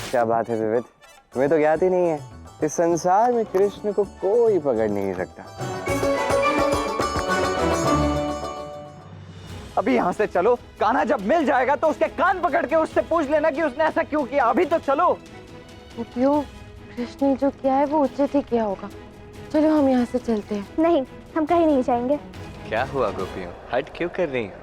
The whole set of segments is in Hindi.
क्या बात है विविध, तुम्हें तो ज्ञात ही नहीं है, इस संसार में कृष्ण को कोई पकड़ नहीं सकता। अभी यहाँ से चलो, कान्हा जब मिल जाएगा तो उसके कान पकड़ के उससे पूछ लेना कि उसने ऐसा क्यों किया। अभी तो चलो। गोपियों, कृष्ण ने जो किया है वो उचित ही किया होगा। चलो हम यहाँ से चलते हैं। नहीं, हम कहीं नहीं जाएंगे। क्या हुआ गोपियों, हट क्यों कर रही हो?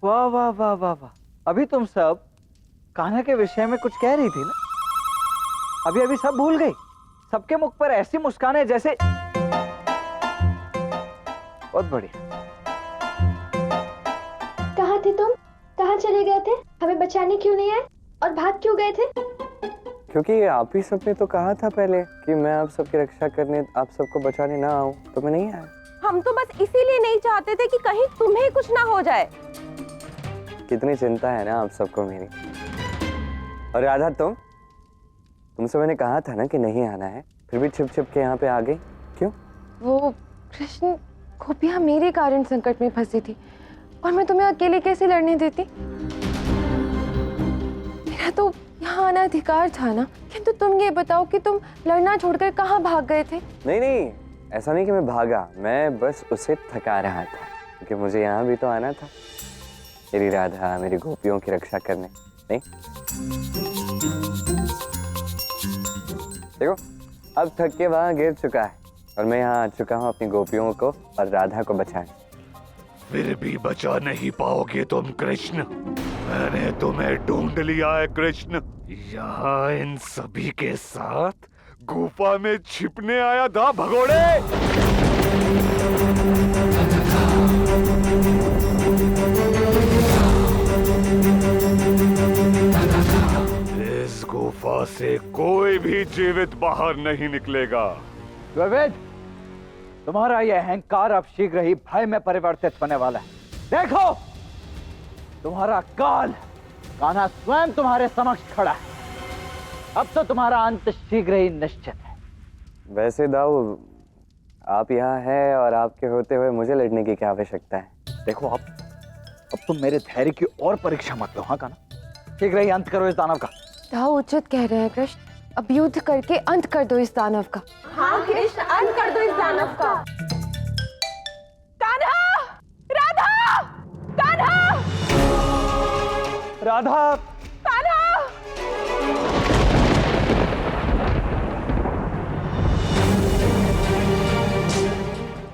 वाह वाह वाह वाह वाह, अभी तुम सब कान्हा के विषय में कुछ कह रही थी ना, अभी अभी सब भूल गई। सबके मुख पर ऐसी मुस्कान है जैसे, बहुत बढ़िया। कहाँ थे तुम? कहाँ चले गए थे? हमें बचाने क्यों नहीं आए और भाग क्यों गए थे? क्योंकि आप ही सबने तो कहा था पहले कि मैं आप सबकी रक्षा करने, आप सबको बचाने ना आऊं, तो मैं नहीं आया। हम तो बस इसीलिए नहीं चाहते थे कि कहीं तुम्हें कुछ ना हो जाए। कितनी चिंता है ना आप सबको मेरी। और राधा, तुमसे मैंने कहा था ना कि नहीं आना है, फिर भी छिप छिप के यहाँ पे आ गई क्यों? वो कृष्ण, गोपियाँ मेरे कारण संकट में फंसी थी और मैं तुम्हें अकेले कैसे लड़ने देती। मेरा तो यहाँ आना अधिकार था ना। किंतु तुम ये बताओ कि तुम लड़ना छोड़कर कहाँ भाग गए थे? नहीं नहीं, ऐसा नहीं कि मैं भागा, मैं बस उसे थका रहा था, क्योंकि मुझे यहाँ भी तो आना था, मेरी राधा, मेरी गोपियों की रक्षा करने। नहीं, देखो अब थक के वहां गिर चुका है और मैं यहाँ आ चुका हूँ अपनी गोपियों को और राधा को बचाने। फिर भी बचा नहीं पाओगे तुम कृष्ण। मैंने तुम्हें ढूंढ लिया है कृष्ण। यहाँ इन सभी के साथ गुफा में छिपने आया था भगोड़े। इस गुफा से कोई भी जीवित बाहर नहीं निकलेगा। विविध, तुम्हारा यह अहंकार अब शीघ्र ही भय में परिवर्तित होने वाला है। देखो, तुम्हारा काल कान्हा स्वयं तुम्हारे समक्ष खड़ा है। अब तो तुम्हारा अंत शीघ्र ही निश्चित है। वैसे दाऊ, आप यहाँ हैं और आपके होते हुए मुझे लड़ने की क्या आवश्यकता है? देखो, अब तुम मेरे धैर्य की और परीक्षा मत लो। हाँ कान्हा, शीघ्र ही अंत करो इस दानव का। दाऊ उचित कह रहे हैं कृष्ण, अब युद्ध करके अंत कर दो इस दानव का। हाँ कृष्ण, अंत कर दो इस दानव का। कान्हा! राधा! कान्हा! राधा! कान्हा!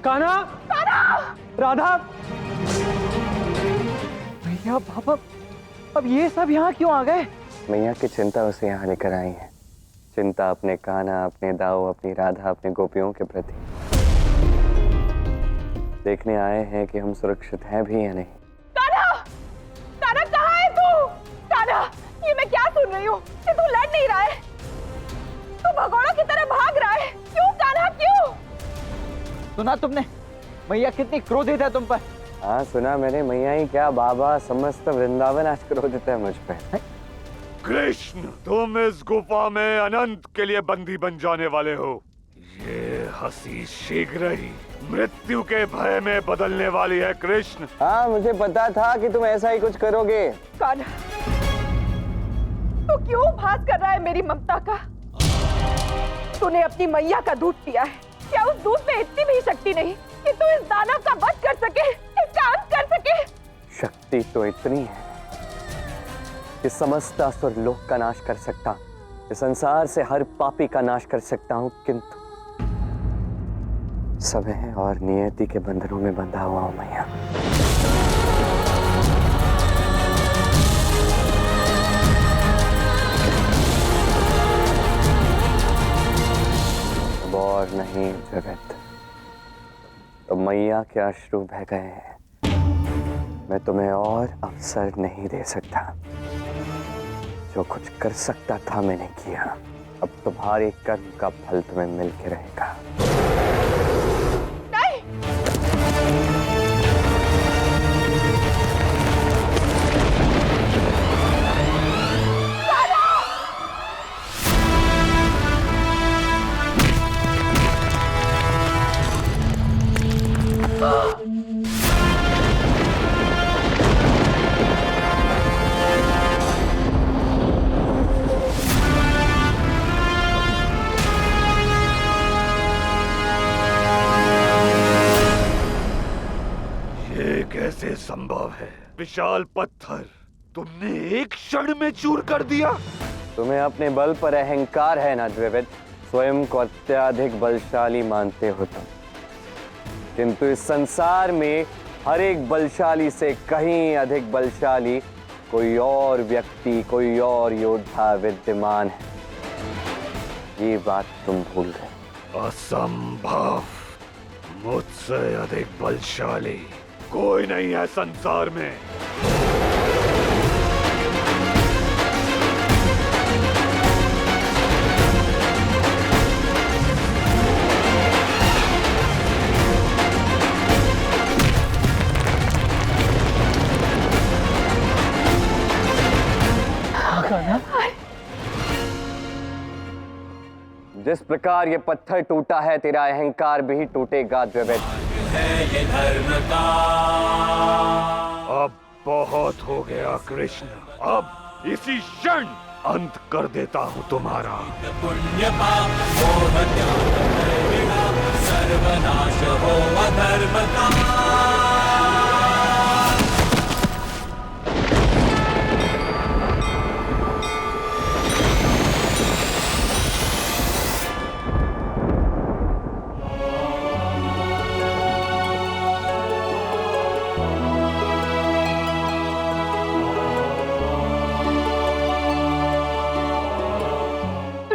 कान्हा! कान्हा! राधा! भैया बाबा, अब ये सब यहाँ क्यों आ गए? मैया की चिंता उसे यहाँ लेकर आई है। चिंता अपने कान्हा, अपने दाऊ, अपनी राधा, अपने गोपियों के प्रति। देखने आए हैं कि हम सुरक्षित हैं भी या नहीं। कान्हा! कान्हा कहाँ है तू? कान्हा, ये मैं क्या सुन रही हूँ कि तू लड़ नहीं रहा है, तू भगोड़ों की तरह भाग रहा है। क्यों कान्हा, क्यों? सुना तुमने मैया कितनी क्रोधित है तुम पर? हाँ सुना मैंने, मैया ही क्या बाबा, समस्त वृंदावन आज क्रोधित है मुझ पे। कृष्ण, तुम इस गुफा में अनंत के लिए बंदी बन जाने वाले हो। ये हंसी शीघ्र ही मृत्यु के भय में बदलने वाली है कृष्ण। हाँ मुझे पता था कि तुम ऐसा ही कुछ करोगे। कान्हा, तू क्यों उपहास कर रहा है मेरी ममता का? तूने अपनी मैया का दूध पिया है, क्या उस दूध में इतनी भी शक्ति नहीं कि तू इस दानव का वध कर सके, इसका अंत कर सके? शक्ति तो इतनी है कि समस्त असुर लोक का नाश कर सकता हूँ, इस संसार से हर पापी का नाश कर सकता हूँ, किंतु समय और नियति के बंधनों में बंधा हुआ हूँ मैया। अब और नहीं जगत, तो मैया के अश्रु बह गए हैं, मैं तुम्हें और अवसर नहीं दे सकता। जो कुछ कर सकता था मैंने किया। अब तुम्हारे कर्म का फल तुम्हें मिल के रहेगा। नहीं। ये कैसे संभव है? विशाल पत्थर तुमने एक क्षण में चूर कर दिया। तुम्हें अपने बल पर अहंकार है ना द्विविद, स्वयं को अत्याधिक बलशाली मानते हो तुम, किंतु इस संसार में हर एक बलशाली से कहीं अधिक बलशाली कोई और व्यक्ति, कोई और योद्धा विद्यमान है। ये बात तुम भूल गए। असंभव। मुझसे अधिक बलशाली कोई नहीं है संसार में। जिस प्रकार ये पत्थर टूटा है, तेरा अहंकार भी टूटेगा द्विविद। अब बहुत हो गया कृष्ण, अब इसी क्षण अंत कर देता हूँ तुम्हारा। पुण्य पाप मोह त्याग सर्वनाश हो अधर्म का।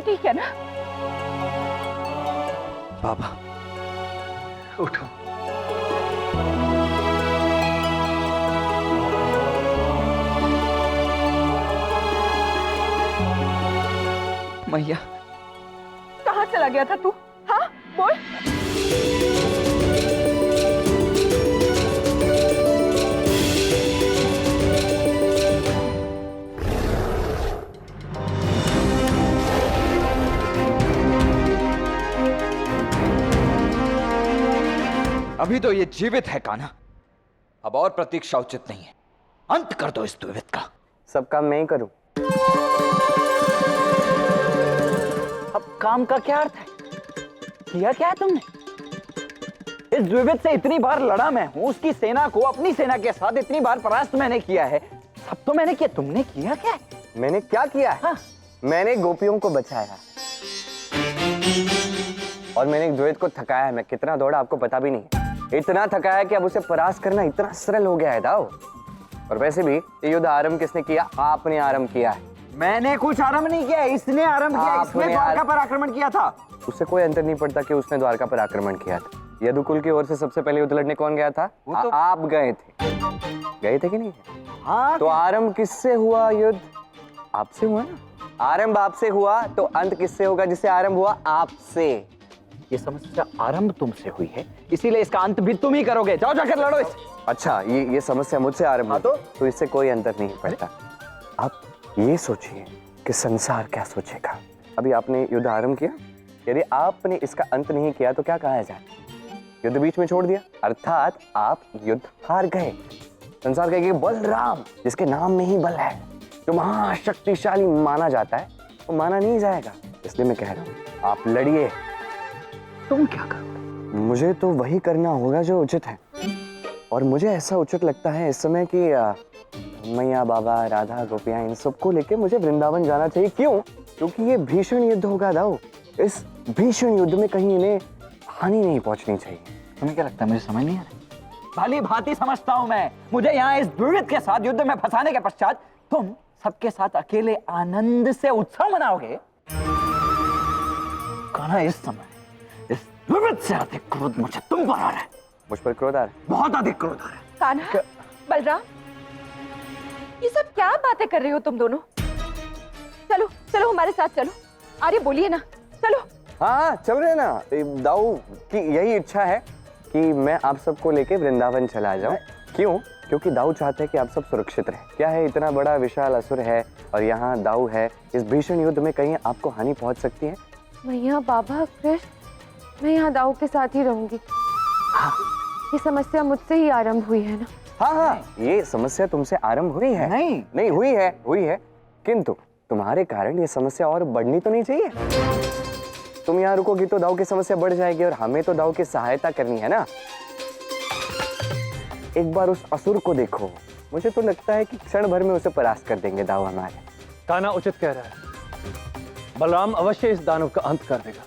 ठीक है ना? बाबा उठो। मैया कहाँ चला गया था तू? हाँ बोल। अभी तो ये जीवित है कान्हा, अब और प्रतीक्षा उचित नहीं है। अंत कर दो इस द्विविद का। सब काम मैं ही करूं। अब काम का क्या अर्थ है? किया क्या है तुमने? इस द्विविद से इतनी बार लड़ा मैं हूं, उसकी सेना को अपनी सेना के साथ इतनी बार परास्त मैंने किया है। सब तो मैंने किया, तुमने किया क्या है? मैंने क्या किया है? हाँ। मैंने गोपियों को बचाया और मैंने एक द्वैत को थकाया है। मैं कितना दौड़ा आपको पता भी नहीं। इतना थकाया कि अब उसे परास्त करना इतना सरल हो गया है दाऊ। और वैसे भी ये युद्ध आरंभ किसने किया? आपने आरंभ किया है। मैंने कुछ आरंभ नहीं किया, इसने आरंभ किया। इसने द्वारका पर आक्रमण किया था। उससे कोई अंतर नहीं पड़ता कि उसने द्वारका पर आक्रमण किया था। यदुकुल की ओर से सबसे पहले युद्ध लड़ने कौन गया था? वो तो आप गए थे। गए थे कि नहीं? हाँ। तो आरंभ किससे हुआ? युद्ध आपसे हुआ ना। आरंभ आपसे हुआ तो अंत किससे होगा? जिससे आरंभ हुआ आपसे। ये समस्या आरंभ तुमसे हुई है, इसीलिए इसका अंत भी तुम ही करोगे। जाओ जाकर लड़ो इस। अच्छा, ये समस्या मुझसे आरंभ हुई तो इससे कोई अंतर नहीं पड़ता। आप ये सोचिए कि संसार क्या सोचेगा। अभी आपने युद्ध आरंभ किया, यदि आपने इसका अंत नहीं किया तो क्या कहा जाए? युद्ध बीच में छोड़ दिया, अर्थात आप युद्ध हार गए। संसार कहेगा बलराम, जिसके नाम में ही बल है, जो महाशक्तिशाली माना जाता है, वो माना नहीं जाएगा। इसलिए मैं कह रहा हूँ आप लड़िए। तुम क्या करोगे? मुझे तो वही करना होगा जो उचित है। और मुझे ऐसा उचित लगता है इस समय कि मैया, बाबा, राधा, गोपियां, इन सबको लेके मुझे वृंदावन जाना चाहिए। क्यों? क्योंकि ये भीषण युद्ध होगा दाऊ। इस भीषण युद्ध में कहीं इन्हें हानि नहीं पहुंचनी चाहिए। तुम्हें क्या लगता है मुझे समझ नहीं आ रहा? भली भांति समझता हूं मैं। मुझे यहाँ इस द्विविद के साथ युद्ध में फंसाने के पश्चात तुम सबके साथ अकेले आनंद से उत्सव मनाओगे। कान्हा, इस समय इस द्विविद से अधिक क्रोध मुझे तुम पर आ रहा है। मुझ पर क्रोध आ रहा है? बहुत अधिक क्रोध आ रहा है। कान्हा, बलराम, ये सब क्या बातें कर रहे हो तुम दोनों? हमारे साथ चलो। आर्य बोलिए ना, चलो। हाँ चल रहे हैं ना। दाऊ की यही इच्छा है कि मैं आप सबको लेके वृंदावन चला जाऊं। क्यों? क्योंकि दाऊ चाहते हैं कि आप सब सुरक्षित रहे। क्या है, इतना बड़ा विशाल असुर है और यहाँ दाऊ है। इस भीषण युद्ध में कहीं आपको हानि पहुंच सकती है। मैया, बाबा, कृष्ण, मैं यहाँ दाऊ के साथ ही रहूंगी। ये समस्या मुझसे ही आरंभ हुई है ना? हाँ हाँ, ये समस्या तुमसे आरंभ हुई है। नहीं हुई है, किंतु तुम्हारे कारण ये समस्या और बढ़नी तो नहीं चाहिए। तुम यहाँ रुकोगी तो दाऊ की समस्या बढ़ जाएगी और हमें तो दाऊ की सहायता करनी है ना। एक बार उस असुर को देखो, मुझे तो लगता है कि क्षण भर में उसे परास्त कर देंगे दाऊ हमारे। कान्हा उचित कह रहा है। बलराम अवश्य इस दानव का अंत कर देगा।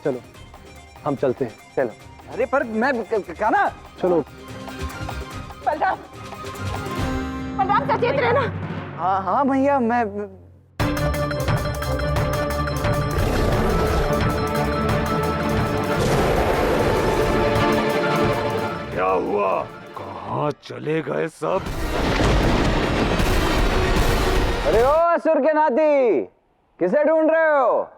चलो हम चलते हैं। चलो। अरे पर मैं कान्हा, चलो। बलराम, बलराम सचेत रहना। हाँ हाँ भैया, मैं क्या हुआ? कहाँ चले गए सब? अरे ओ असुर के नाती, किसे ढूंढ रहे हो?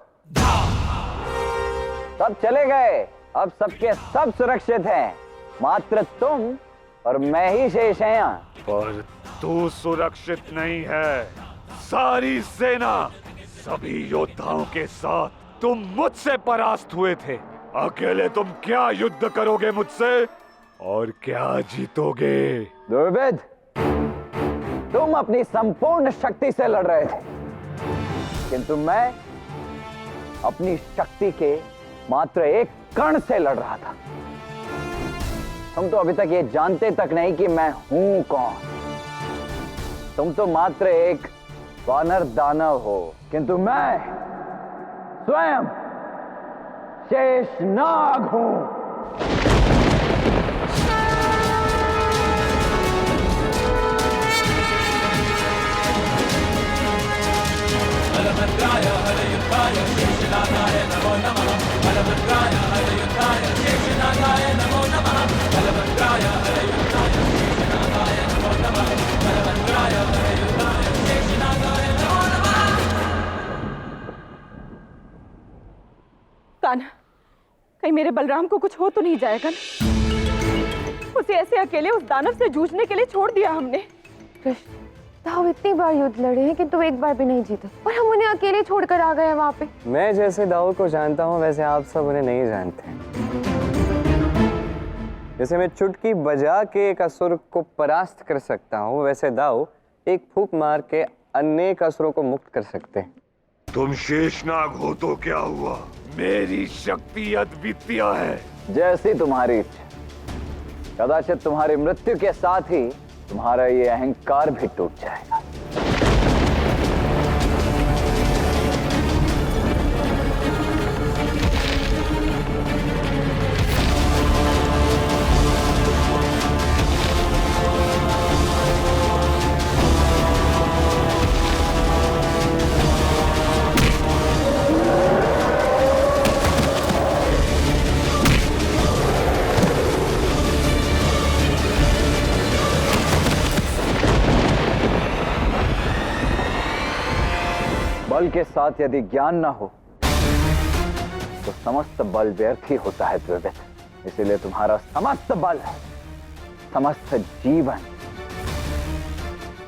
सब चले गए, अब सबके सब सुरक्षित हैं, मात्र तुम और मैं ही शेष हैं यहाँ। पर तू सुरक्षित नहीं है। सारी सेना, सभी योद्धाओं के साथ तुम मुझसे परास्त हुए थे। अकेले तुम क्या युद्ध करोगे मुझसे और क्या जीतोगे? दुर्विद, तुम अपनी संपूर्ण शक्ति से लड़ रहे थे, किंतु मैं अपनी शक्ति के मात्र एक कण से लड़ रहा था। तुम तो अभी तक ये जानते तक नहीं कि मैं हूं कौन। तुम तो मात्र एक वानर दानव हो, किंतु मैं स्वयं शेषनाग हूं। बलभद्राय हरयुद्धाय शेषनागाय नमो नमः। बलभद्राय हरयुद्धाय शेषनागाय नमो नमः। बलभद्राय हरयुद्धाय शेषनागाय नमो नमः। बलभद्राय हरयुद्धाय शेषनागाय नमो नमः। कान्हा, कहीं मेरे बलराम को कुछ हो तो नहीं जाएगा ना? उसे ऐसे अकेले उस दानव से जूझने के लिए छोड़ दिया हमने। कृष्ण, दाऊ इतनी बार युद्ध लड़े हैं किंतु एक बार भी नहीं जीते और हम उन्हें अकेले छोड़कर आ गए वहां पे। मैं जैसे दाऊ को जानता हूँ वैसे आप सब उन्हें नहीं जानते। जैसे मैं चुटकी बजा के एक असुर को परास्त कर सकता हूँ, वैसे दाऊ एक फूंक मार के अनेक असुरों को मुक्त कर सकते हैं। तुम शेषनाग हो तो क्या हुआ? मेरी शक्ति अद्वितीय है। जैसी तुम्हारी इच्छा। कदाचित तुम्हारी मृत्यु के साथ ही तुम्हारा ये अहंकार भी टूट जाएगा। बल के साथ यदि ज्ञान न हो तो समस्त बल व्यर्थ ही होता है द्विविद। इसीलिए तुम्हारा समस्त बल, समस्त जीवन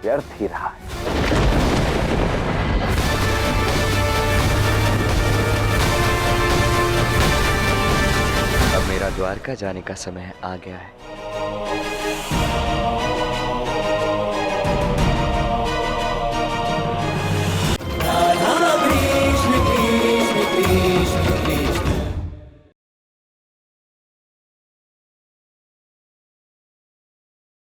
व्यर्थ ही रहा है। अब मेरा द्वारका जाने का समय आ गया है।